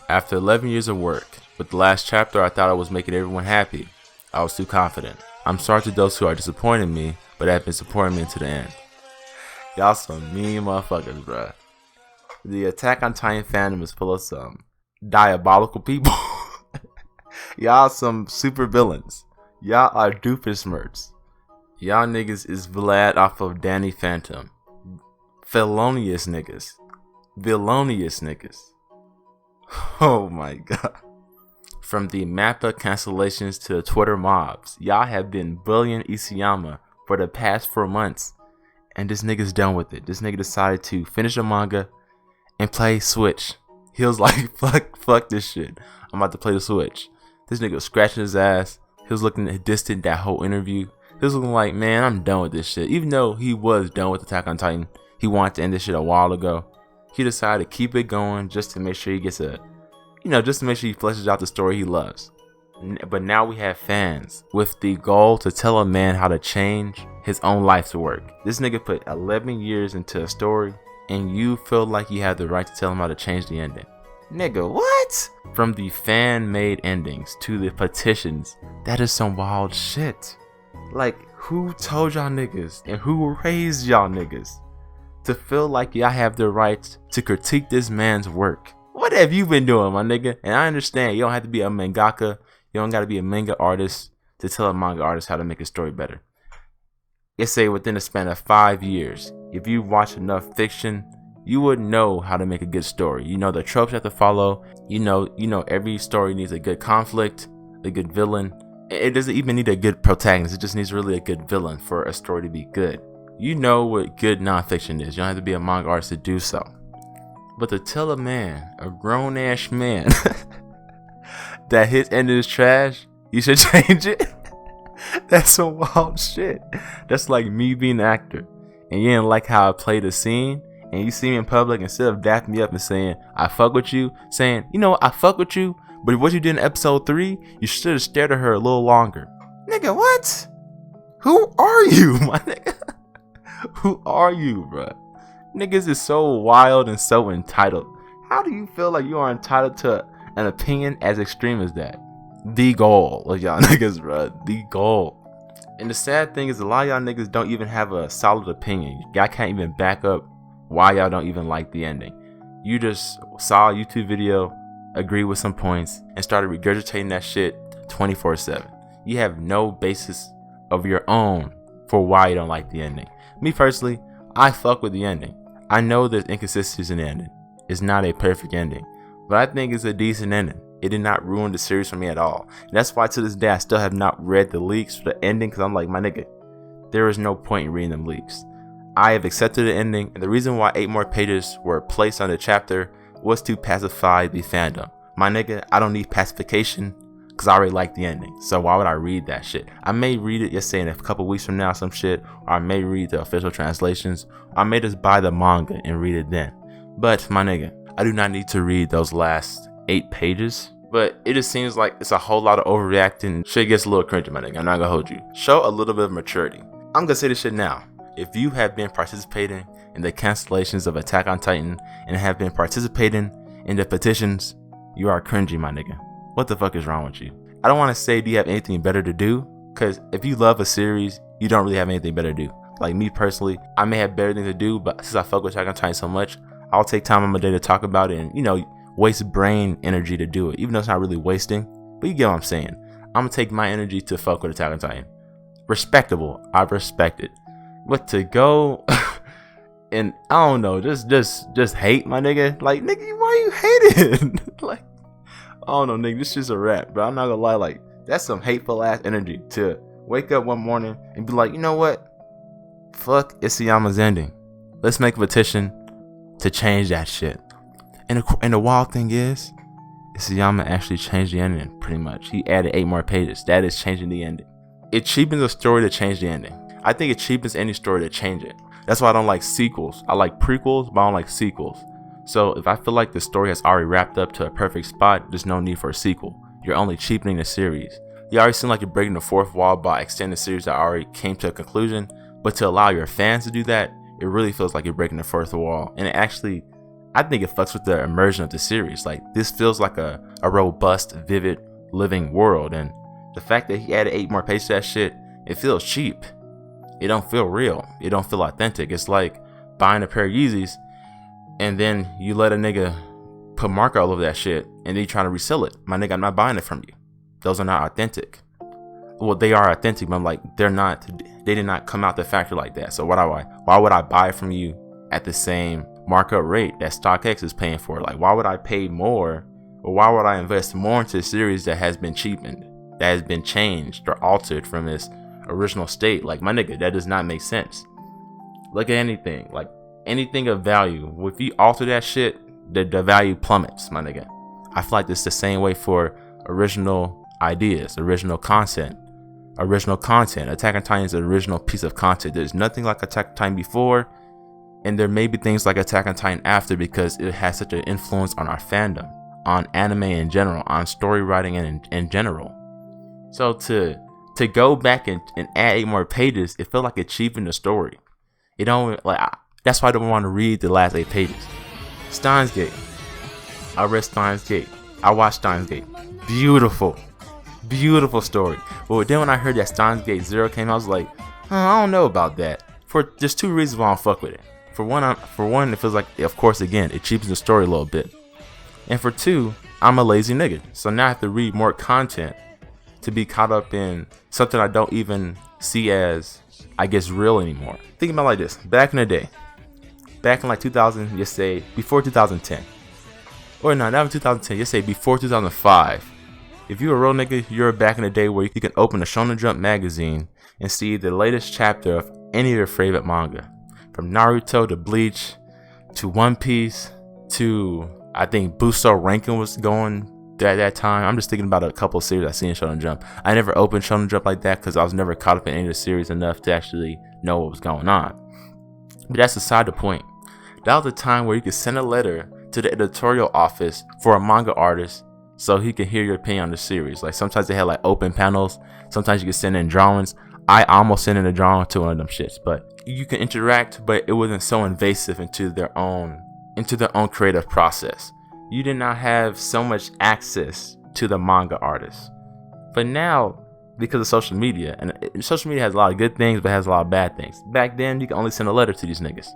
After 11 years of work, with the last chapter I thought I was making everyone happy. I was too confident. I'm sorry to those who are disappointing me, but have been supporting me to the end. Y'all some mean motherfuckers, bruh. The Attack on Titan fandom is full of some diabolical people. Y'all some super villains. Y'all are doofus smirks. Y'all niggas is Vlad off of Danny Phantom. Felonious niggas. Villainous niggas. Oh my god. From the Mappa cancellations to the Twitter mobs, y'all have been bullying Isayama for the past 4 months. And this nigga's done with it. This nigga decided to finish the manga and play Switch. He was like, fuck this shit. I'm about to play the Switch. This nigga was scratching his ass. He was looking distant that whole interview. He was looking like, man, I'm done with this shit. Even though he was done with Attack on Titan, he wanted to end this shit a while ago. He decided to keep it going just to make sure he gets just to make sure he fleshes out the story he loves. But now we have fans with the goal to tell a man how to change his own life to work. This nigga put 11 years into a story, and you feel like you have the right to tell him how to change the ending. Nigga, what? From the fan-made endings to the petitions, that is some wild shit. Like, who told y'all niggas and who raised y'all niggas to feel like y'all have the right to critique this man's work? What have you been doing, my nigga? And I understand you don't have to be a mangaka, you don't gotta be a manga artist to tell a manga artist how to make a story better. Let's say within a span of 5 years, if you watch enough fiction, you would know how to make a good story. You know the tropes you have to follow. You know every story needs a good conflict, a good villain. It doesn't even need a good protagonist. It just needs really a good villain for a story to be good. You know what good nonfiction is. You don't have to be a manga artist to do so. But to tell a man, a grown-ass man, that his end is trash, you should change it. That's some wild shit. That's like me being an actor, and you didn't like how I played a scene, and you see me in public, instead of dapping me up and saying, I fuck with you, saying, you know, I fuck with you, but what you did in episode 3, you should have stared at her a little longer. Nigga, what? Who are you, my nigga? Who are you, bruh? Niggas is so wild and so entitled. How do you feel like you are entitled to an opinion as extreme as that? The goal of y'all niggas, bruh. The goal. And the sad thing is a lot of y'all niggas don't even have a solid opinion. Y'all can't even back up why y'all don't even like the ending. You just saw a YouTube video, agreed with some points, and started regurgitating that shit 24/7. You have no basis of your own for why you don't like the ending. Me personally, I fuck with the ending. I know there's inconsistencies in the ending. It's not a perfect ending, but I think it's a decent ending. It did not ruin the series for me at all. And that's why to this day I still have not read the leaks for the ending, because I'm like, my nigga, there is no point in reading them leaks. I have accepted the ending, and the reason why 8 more pages were placed on the chapter was to pacify the fandom. My nigga, I don't need pacification because I already like the ending. So why would I read that shit? I may read it, say in a couple weeks from now, some shit, or I may read the official translations, or I may just buy the manga and read it then. But my nigga, I do not need to read those last 8 pages. But it just seems like it's a whole lot of overreacting. Shit gets a little cringy, my nigga. I'm not gonna hold you. Show a little bit of maturity. I'm gonna say this shit now. If you have been participating in the cancellations of Attack on Titan and have been participating in the petitions, you are cringy, my nigga. What the fuck is wrong with you? I don't want to say do you have anything better to do, because if you love a series, you don't really have anything better to do. Like me personally, I may have better things to do, but since I fuck with Attack on Titan so much, I'll take time on my day to talk about it and, waste brain energy to do it, even though it's not really wasting. But you get what I'm saying. I'm gonna take my energy to fuck with Attack on Titan. Respectable, I respect it. But to go and I don't know, just hate, my nigga. Like, nigga, why you hating? Like, I don't know, nigga, this shit's a rap, bro. I'm not gonna lie, like, that's some hateful ass energy to wake up one morning and be like, you know what? Fuck Isayama's ending. Let's make a petition to change that shit. And the wild thing is, Isayama actually changed the ending pretty much. He added 8 more pages. That is changing the ending. It cheapens a story to change the ending. I think it cheapens any story to change it. That's why I don't like sequels. I like prequels, but I don't like sequels. So if I feel like the story has already wrapped up to a perfect spot, there's no need for a sequel. You're only cheapening the series. You already seem like you're breaking the fourth wall by extending the series that already came to a conclusion. But to allow your fans to do that, it really feels like you're breaking the fourth wall. And it actually, I think it fucks with the immersion of the series. Like, this feels like a robust, vivid, living world. And the fact that he added 8 more pages to that shit, it feels cheap. It don't feel real. It don't feel authentic. It's like buying a pair of Yeezys and then you let a nigga put marker all over that shit and then you try to resell it. My nigga, I'm not buying it from you. Those are not authentic. Well, they are authentic, but I'm like, they did not come out the factory like that. So why would I buy from you at the same markup rate that StockX is paying for? Like, why would I pay more, or why would I invest more into a series that has been cheapened, that has been changed or altered from its original state? Like, my nigga, that does not make sense. Look at anything, like anything of value. If you alter that shit, the value plummets, my nigga. I feel like this is the same way for original ideas, original content. Attack on Titan is an original piece of content. There's nothing like Attack on Titan before, and there may be things like Attack on Titan after, because it has such an influence on our fandom, on anime in general, on story writing in general. So to go back and add 8 more pages, it felt like it cheapened the story. It don't, like, that's why I don't want to read the last 8 pages. Steins Gate. I read Steins Gate. I watched Steins Gate. Beautiful story. But then when I heard that Steins Gate 0 came out, I was like, I don't know about that. For just 2 reasons why I don't fuck with it. For one, it feels like, of course, again, it cheapens the story a little bit. And for 2, I'm a lazy nigga. So now I have to read more content to be caught up in something I don't even see as, I guess, real anymore. Think about it like this. Back in the day, back in like 2000, just say before 2010. Or no, not in 2010, just say before 2005. If you're a real nigga, you're back in the day where you can open a Shonen Jump magazine and see the latest chapter of any of your favorite manga. From Naruto to Bleach to One Piece to, I think, Buso Rankin was going at that time. I'm just thinking about a couple of series I seen in Shonen Jump. I never opened Shonen Jump like that because I was never caught up in any of the series enough to actually know what was going on. But that's beside the point. That was a time where you could send a letter to the editorial office for a manga artist so he could hear your opinion on the series. Like, sometimes they had like open panels. Sometimes you could send in drawings. I almost sent in a drawing to one of them shits, but you can interact, but it wasn't so invasive into their own creative process. You did not have so much access to the manga artists. But now, because of social media, and social media has a lot of good things, but has a lot of bad things. Back then, you can only send a letter to these niggas.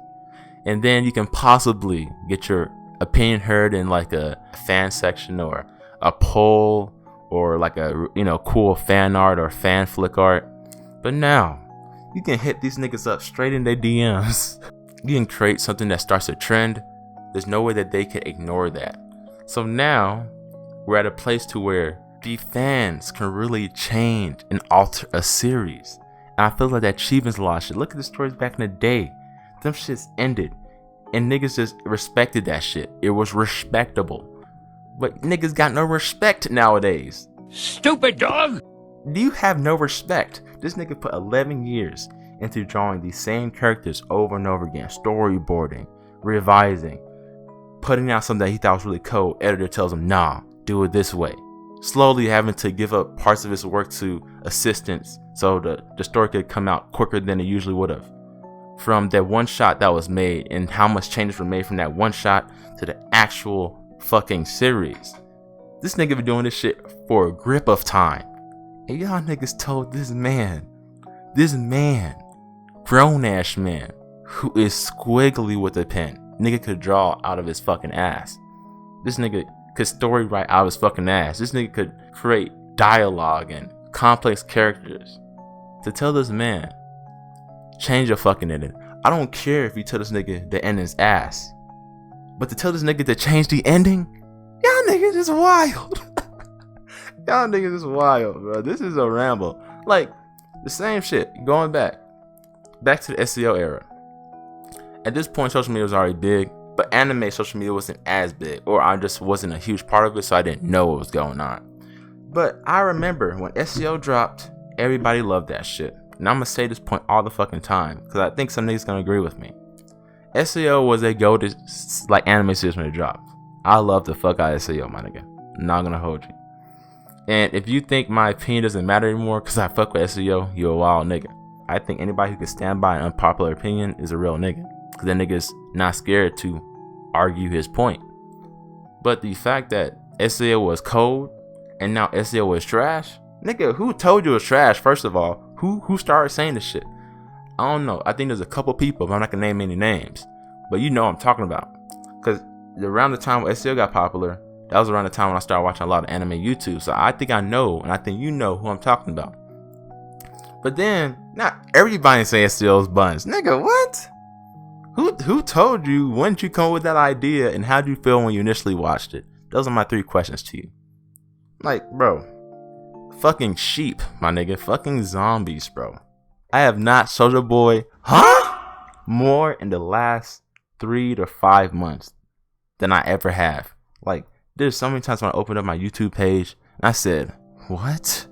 And then you can possibly get your opinion heard in like a fan section or a poll or like a, cool fan art or fan flick art. But now, you can hit these niggas up straight in their DMs. You can create something that starts a trend. There's no way that they can ignore that. So now, we're at a place to where the fans can really change and alter a series. And I feel like that cheapens a lot of shit. Look at the stories back in the day. Them shits ended. And niggas just respected that shit. It was respectable. But niggas got no respect nowadays. Stupid dog! Do you have no respect? This nigga put 11 years into drawing these same characters over and over again. Storyboarding, revising, putting out something that he thought was really cool. Editor tells him, nah, do it this way. Slowly having to give up parts of his work to assistants so the story could come out quicker than it usually would have. From that one shot that was made and how much changes were made from that one shot to the actual fucking series. This nigga been doing this shit for a grip of time. And y'all niggas told this man, grown ass man, who is squiggly with a pen, nigga could draw out of his fucking ass. This nigga could story write out of his fucking ass. This nigga could create dialogue and complex characters. To tell this man, change your fucking ending. I don't care if you tell this nigga the ending's ass. But to tell this nigga to change the ending, y'all niggas is wild. Y'all niggas is wild, bro. This is a ramble. Like, the same shit. Going back to the SEO era. At this point, social media was already big, but anime social media wasn't as big, or I just wasn't a huge part of it, so I didn't know what was going on. But I remember when SEO dropped, everybody loved that shit. And I'm gonna say this point all the fucking time, because I think some niggas gonna agree with me. SEO was a go-to, like, anime series when it dropped. I love the fuck out of SEO, my nigga. I'm not gonna hold you. And if you think my opinion doesn't matter anymore because I fuck with SEO, you're a wild nigga. I think anybody who can stand by an unpopular opinion is a real nigga. Because that nigga's not scared to argue his point. But the fact that SEO was cold and now SEO was trash, nigga, who told you it was trash? First of all, who started saying this shit? I don't know. I think there's a couple people, but I'm not gonna name any names. But you know what I'm talking about. Cause around the time when SEO got popular, that was around the time when I started watching a lot of anime YouTube. So I think I know, and I think you know who I'm talking about. But then, not everybody saying SEO's buns. Nigga, what? Who told you? When did you come up with that idea? And how did you feel when you initially watched it? Those are my 3 questions to you. Like, bro. Fucking sheep, my nigga. Fucking zombies, bro. I have not Soulja Boy, more in the last 3 to 5 months than I ever have. Like, there's so many times when I opened up my YouTube page and I said, what?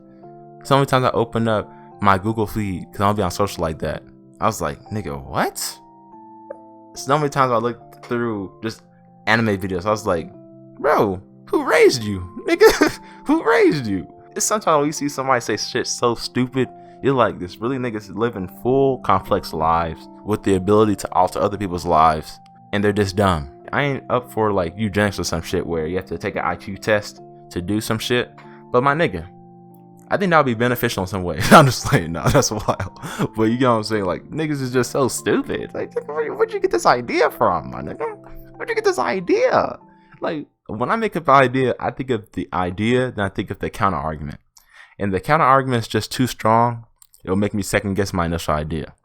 So many times I opened up my Google feed because I don't be on social like that. I was like, nigga, what? So many times I looked through just anime videos. I was like, bro, who raised you? Nigga, who raised you? It's sometimes when you see somebody say shit so stupid, you're like, this really niggas living full complex lives with the ability to alter other people's lives, and they're just dumb. I ain't up for like eugenics or some shit where you have to take an IQ test to do some shit. But my nigga, I think that would be beneficial in some way. I'm just like, no, that's wild. But you know what I'm saying? Like, niggas is just so stupid. Like, where'd you get this idea from, my nigga? Where'd you get this idea? Like, when I make up an idea, I think of the idea, then I think of the counter argument. And the counter argument is just too strong. It'll make me second guess my initial idea.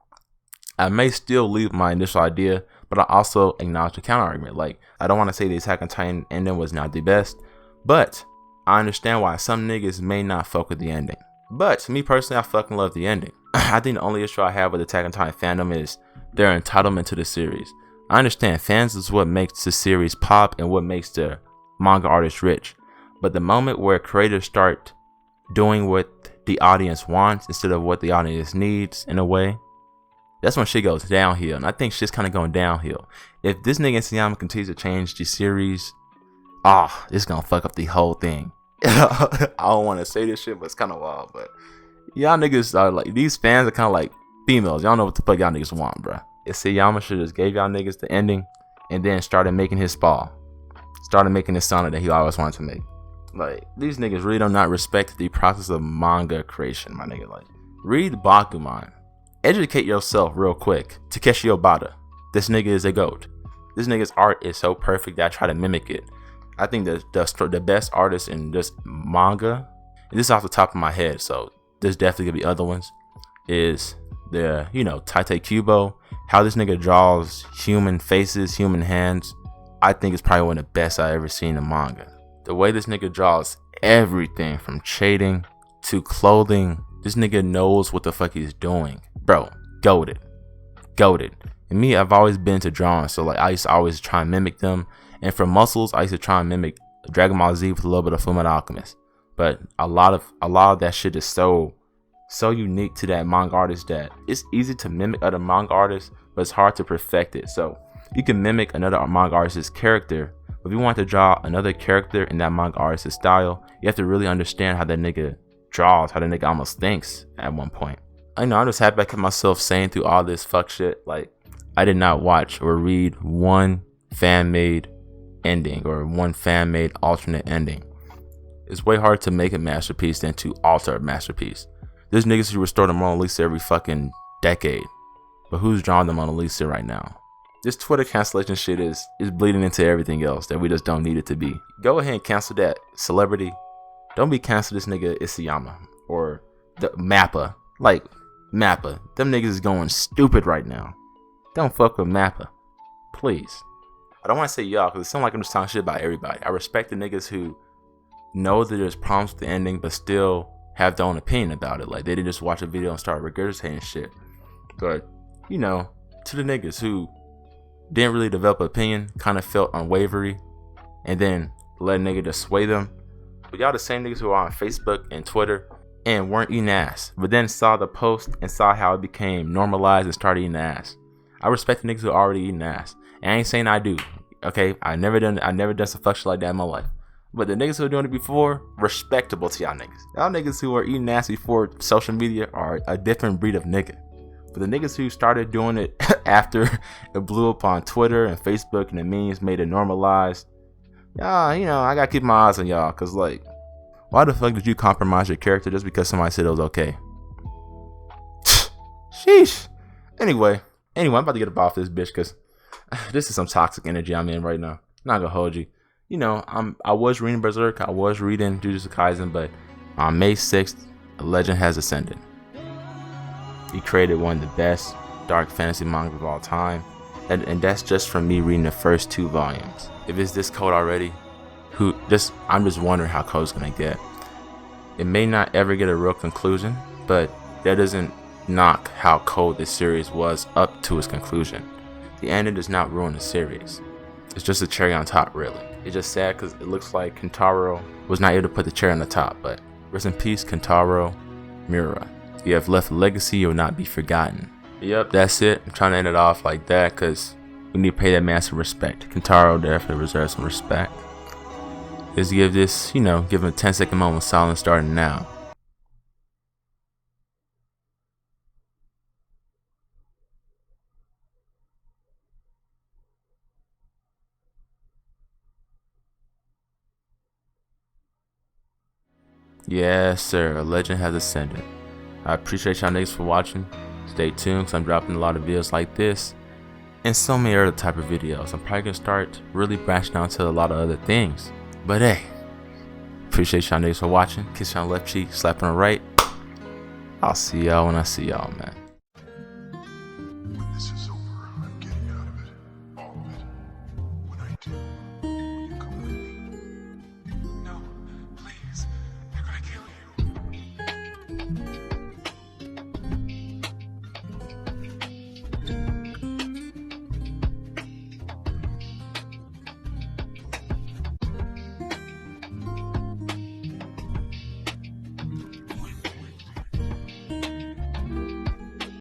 I may still leave my initial idea, but I also acknowledge the counter argument. Like, I don't want to say the Attack on Titan ending was not the best, but I understand why some niggas may not fuck with the ending. But me personally, I fucking love the ending. I think the only issue I have with Attack on Titan fandom is their entitlement to the series. I understand fans is what makes the series pop and what makes the manga artists rich. But the moment where creators start doing what the audience wants instead of what the audience needs, in a way, that's when shit goes downhill. And I think shit's kind of going downhill. If this nigga Isayama continues to change the series, it's gonna fuck up the whole thing. I don't want to say this shit, but it's kind of wild. But y'all niggas are like, these fans are kind of like females. Y'all know what the fuck y'all niggas want, bruh. Isayama should just gave y'all niggas the ending and then started making his spa. Started making his sauna that he always wanted to make. Like, these niggas really do not respect the process of manga creation, my nigga. Like, read Bakuman. Educate yourself real quick. Takeshi Obata. This nigga is a goat. This nigga's art is so perfect that I try to mimic it. I think the best artist in this manga, and this is off the top of my head, so there's definitely gonna be other ones, is the, Tite Kubo. How this nigga draws human faces, human hands, I think it's probably one of the best I ever seen in manga. The way this nigga draws everything from shading to clothing, this nigga knows what the fuck he's doing. Bro, goated. And me, I've always been to drawing, so like I used to always try and mimic them. And for muscles, I used to try and mimic Dragon Ball Z with a little bit of Fullmetal Alchemist. But a lot of that shit is so unique to that manga artist that it's easy to mimic other manga artists, but it's hard to perfect it. So you can mimic another manga artist's character, but if you want to draw another character in that manga artist's style, you have to really understand how that nigga draws, how that nigga almost thinks at one point. I know, I'm just happy I kept myself sane through all this fuck shit. Like, I did not watch or read one fan-made ending or one fan-made alternate ending. It's way harder to make a masterpiece than to alter a masterpiece. There's niggas who restore the Mona Lisa every fucking decade, but who's drawing the Mona Lisa right now? This Twitter cancellation shit is bleeding into everything else that we just don't need it to be. Go ahead and cancel that celebrity. Don't be cancel this nigga Isayama or the Mappa. Like, Mappa. Them niggas is going stupid right now. Don't fuck with Mappa. Please. I don't want to say y'all because it sounds like I'm just talking shit about everybody. I respect the niggas who know that there's problems with the ending but still have their own opinion about it. Like, they didn't just watch a video and start regurgitating shit. But, to the niggas who didn't really develop an opinion, kind of felt unwavering, and then let a nigga just sway them. But y'all the same niggas who are on Facebook and Twitter and weren't eating ass, but then saw the post and saw how it became normalized and started eating ass. I respect the niggas who are already eating ass. And I ain't saying I do. Okay, I never done some fuck shit like that in my life. But the niggas who were doing it before, respectable to y'all niggas. Y'all niggas who are eating ass before social media are a different breed of nigga. For the niggas who started doing it after it blew up on Twitter and Facebook and the memes made it normalized, y'all, you know, I gotta keep my eyes on y'all, cause like, why the fuck did you compromise your character just because somebody said it was okay? Sheesh. Anyway, I'm about to get up off this bitch, cause this is some toxic energy I'm in right now. Not gonna hold you. You know, I was reading Berserk, I was reading Jujutsu Kaisen, but on May 6th, a legend has ascended. He created one of the best dark fantasy manga of all time, and that's just from me reading the first 2 volumes. If it's this cold already, I'm just wondering how cold it's gonna get. It may not ever get a real conclusion, but that doesn't knock how cold this series was up to its conclusion. The ending does not ruin the series. It's just a cherry on top, really. It's just sad because it looks like Kentaro was not able to put the cherry on the top, but rest in peace, Kentaro, Miura. You have left a legacy, you will not be forgotten. Yep, that's it. I'm trying to end it off like that because we need to pay that man some respect. Kentaro definitely reserves some respect. Just give this, you know, give him a 10-second moment of silence starting now. Yes, sir, a legend has ascended. I appreciate y'all niggas for watching. Stay tuned because I'm dropping a lot of videos like this and so many other type of videos. I'm probably gonna start really branching out to a lot of other things. But hey, appreciate y'all niggas for watching. Kiss y'all on the left cheek, slap on the right. I'll see y'all when I see y'all, man.